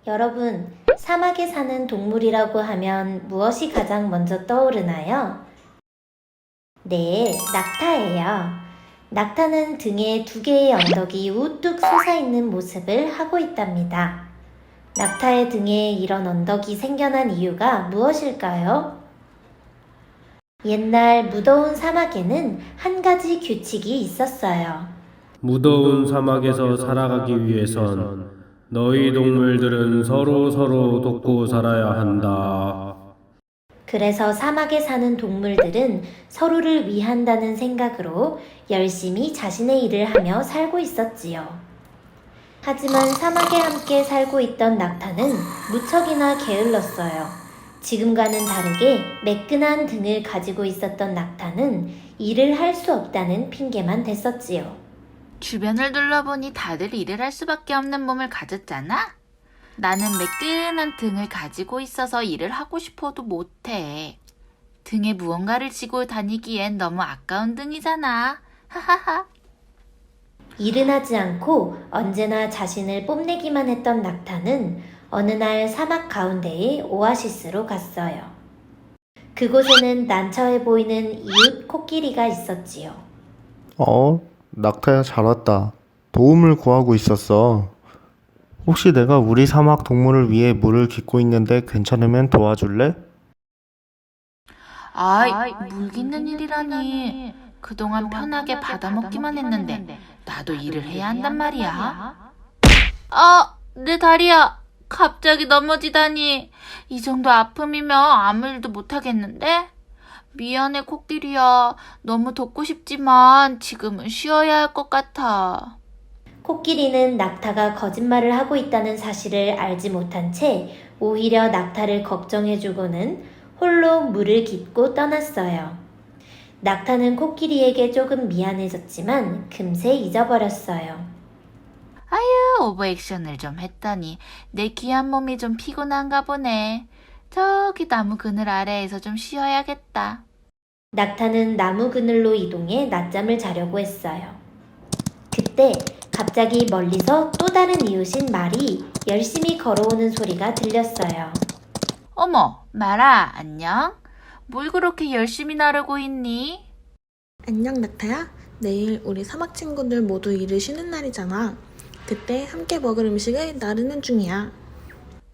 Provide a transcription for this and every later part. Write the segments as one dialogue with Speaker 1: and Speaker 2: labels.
Speaker 1: 여러분, 사막에 사는 동물이라고 하면 무엇이 가장 먼저 떠오르나요? 네, 낙타예요. 낙타는 등에 두 개의 언덕이 우뚝 솟아있는 모습을 하고 있답니다. 낙타의 등에 이런 언덕이 생겨난 이유가 무엇일까요? 옛날 무더운 사막에는 한 가지 규칙이 있었어요.
Speaker 2: 무더운 사막에서 살아가기 위해선 너희 동물들은 서로 돕고 살아야 한다.
Speaker 1: 그래서 사막에 사는 동물들은 서로를 위한다는 생각으로 열심히 자신의 일을 하며 살고 있었지요. 하지만 사막에 함께 살고 있던 낙타는 무척이나 게을렀어요. 지금과는 다르게 매끈한 등을 가지고 있었던 낙타는 일을 할 수 없다는 핑계만 댔었지요.
Speaker 3: 주변을 둘러보니 다들 일을 할 수밖에 없는 몸을 가졌잖아? 나는 매끈한 등을 가지고 있어서 일을 하고 싶어도 못해. 등에 무언가를 지고 다니기엔 너무 아까운 등이잖아. 하하하.
Speaker 1: 일은 하지 않고 언제나 자신을 뽐내기만 했던 낙타는 어느 날 사막 가운데의 오아시스로 갔어요. 그곳에는 난처해 보이는 이웃 코끼리가 있었지요.
Speaker 4: 낙타야 잘 왔다. 도움을 구하고 있었어. 혹시 내가 우리 사막 동물을 위해 물을 깃고 있는데 괜찮으면 도와줄래?
Speaker 3: 물 깃는 일이라니. 그동안 편하게 받아먹기만 했는데 나도 일을 해야 한단 말이야. 내 다리야. 갑자기 넘어지다니. 이 정도 아픔이면 아무 일도 못하겠는데? 미안해, 코끼리야. 너무 돕고 싶지만 지금은 쉬어야 할 것 같아.
Speaker 1: 코끼리는 낙타가 거짓말을 하고 있다는 사실을 알지 못한 채 오히려 낙타를 걱정해주고는 홀로 물을 깃고 떠났어요. 낙타는 코끼리에게 조금 미안해졌지만 금세 잊어버렸어요.
Speaker 3: 오버액션을 좀 했더니 내 귀한 몸이 좀 피곤한가 보네. 저기 나무 그늘 아래에서 좀 쉬어야겠다.
Speaker 1: 낙타는 나무 그늘로 이동해 낮잠을 자려고 했어요. 그때 갑자기 멀리서 또 다른 이웃인 말이 열심히 걸어오는 소리가 들렸어요.
Speaker 3: 어머, 말아, 안녕? 뭘 그렇게 열심히 나르고 있니?
Speaker 5: 안녕 낙타야. 내일 우리 사막 친구들 모두 일을 쉬는 날이잖아. 그때 함께 먹을 음식을 나르는 중이야.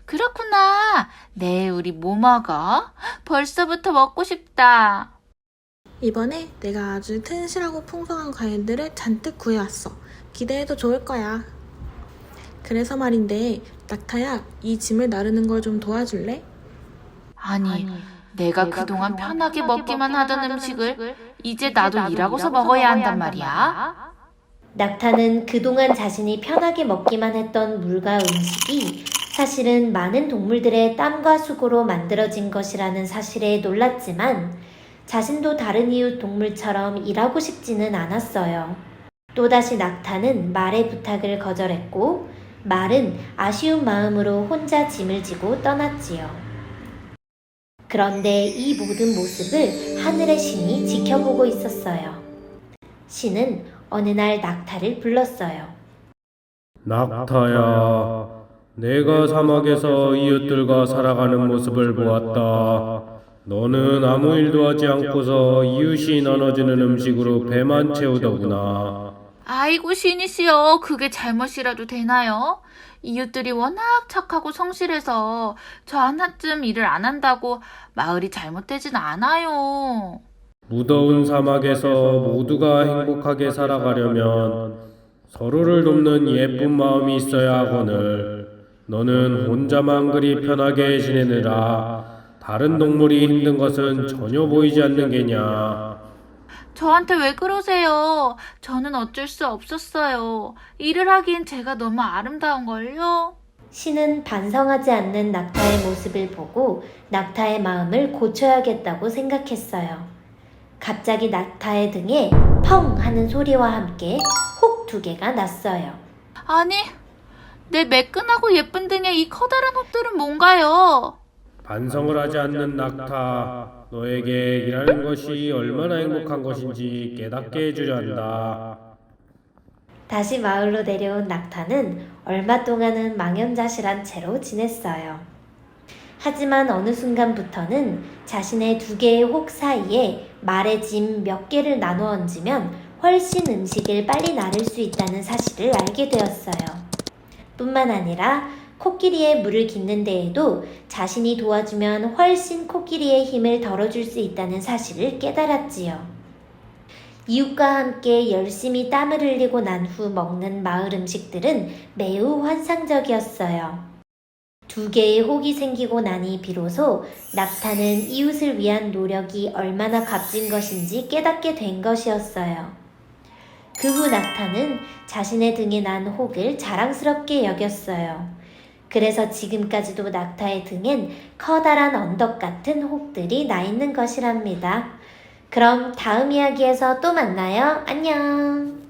Speaker 3: 그렇구나. 내일 우리 뭐 먹어? 벌써부터 먹고 싶다.
Speaker 5: 이번에 내가 아주 튼실하고 풍성한 과일들을 잔뜩 구해왔어. 기대해도 좋을 거야. 그래서 말인데 낙타야, 이 짐을 나르는 걸 좀 도와줄래?
Speaker 3: 아니, 내가 그동안 편하게 먹기만 하던 음식을 이제 나도 일하고서 먹어야 한단 말이야?
Speaker 1: 낙타는 그동안 자신이 편하게 먹기만 했던 물과 음식이 사실은 많은 동물들의 땀과 수고로 만들어진 것이라는 사실에 놀랐지만 자신도 다른 이웃 동물처럼 일하고 싶지는 않았어요. 또다시 낙타는 말의 부탁을 거절했고 말은 아쉬운 마음으로 혼자 짐을 지고 떠났지요. 그런데 이 모든 모습을 하늘의 신이 지켜보고 있었어요. 신은 어느 날 낙타를 불렀어요.
Speaker 2: 낙타야, 내가 사막에서 이웃들과 살아가는 모습을 보았다. 너는 아무 일도 하지 않고서 이웃이 나눠주는 음식으로 배만 채우더구나.
Speaker 3: 아이고 신이시여, 그게 잘못이라도 되나요? 이웃들이 워낙 착하고 성실해서 저 하나쯤 일을 안 한다고 마을이 잘못되진 않아요.
Speaker 2: 무더운 사막에서 모두가 행복하게 살아가려면 서로를 돕는 예쁜 마음이 있어야 하거늘 너는 혼자만 그리 편하게 지내느라 다른 동물이 힘든 것은 전혀 보이지 않는 게냐.
Speaker 3: 저한테 왜 그러세요? 저는 어쩔 수 없었어요. 일을 하기엔 제가 너무 아름다운걸요?
Speaker 1: 신은 반성하지 않는 낙타의 모습을 보고 낙타의 마음을 고쳐야겠다고 생각했어요. 갑자기 낙타의 등에 펑 하는 소리와 함께 혹 두 개가 났어요.
Speaker 3: 아니, 내 매끈하고 예쁜 등에 이 커다란 혹들은 뭔가요?
Speaker 2: 반성을 하지 않는 낙타, 너에게 일하는 것이 얼마나 행복한 것인지 깨닫게 해주려 한다.
Speaker 1: 다시 마을로 내려온 낙타는 얼마 동안은 망연자실한 채로 지냈어요. 하지만 어느 순간부터는 자신의 2개의 혹 사이에 말의 짐 몇 개를 나눠 얹으면 훨씬 음식을 빨리 나를 수 있다는 사실을 알게 되었어요. 뿐만 아니라 코끼리의 물을 깃는 데에도 자신이 도와주면 훨씬 코끼리의 힘을 덜어줄 수 있다는 사실을 깨달았지요. 이웃과 함께 열심히 땀을 흘리고 난 후 먹는 마을 음식들은 매우 환상적이었어요. 2개의 혹이 생기고 나니 비로소 낙타는 이웃을 위한 노력이 얼마나 값진 것인지 깨닫게 된 것이었어요. 그 후 낙타는 자신의 등에 난 혹을 자랑스럽게 여겼어요. 그래서 지금까지도 낙타의 등엔 커다란 언덕 같은 혹들이 나 있는 것이랍니다. 그럼 다음 이야기에서 또 만나요. 안녕.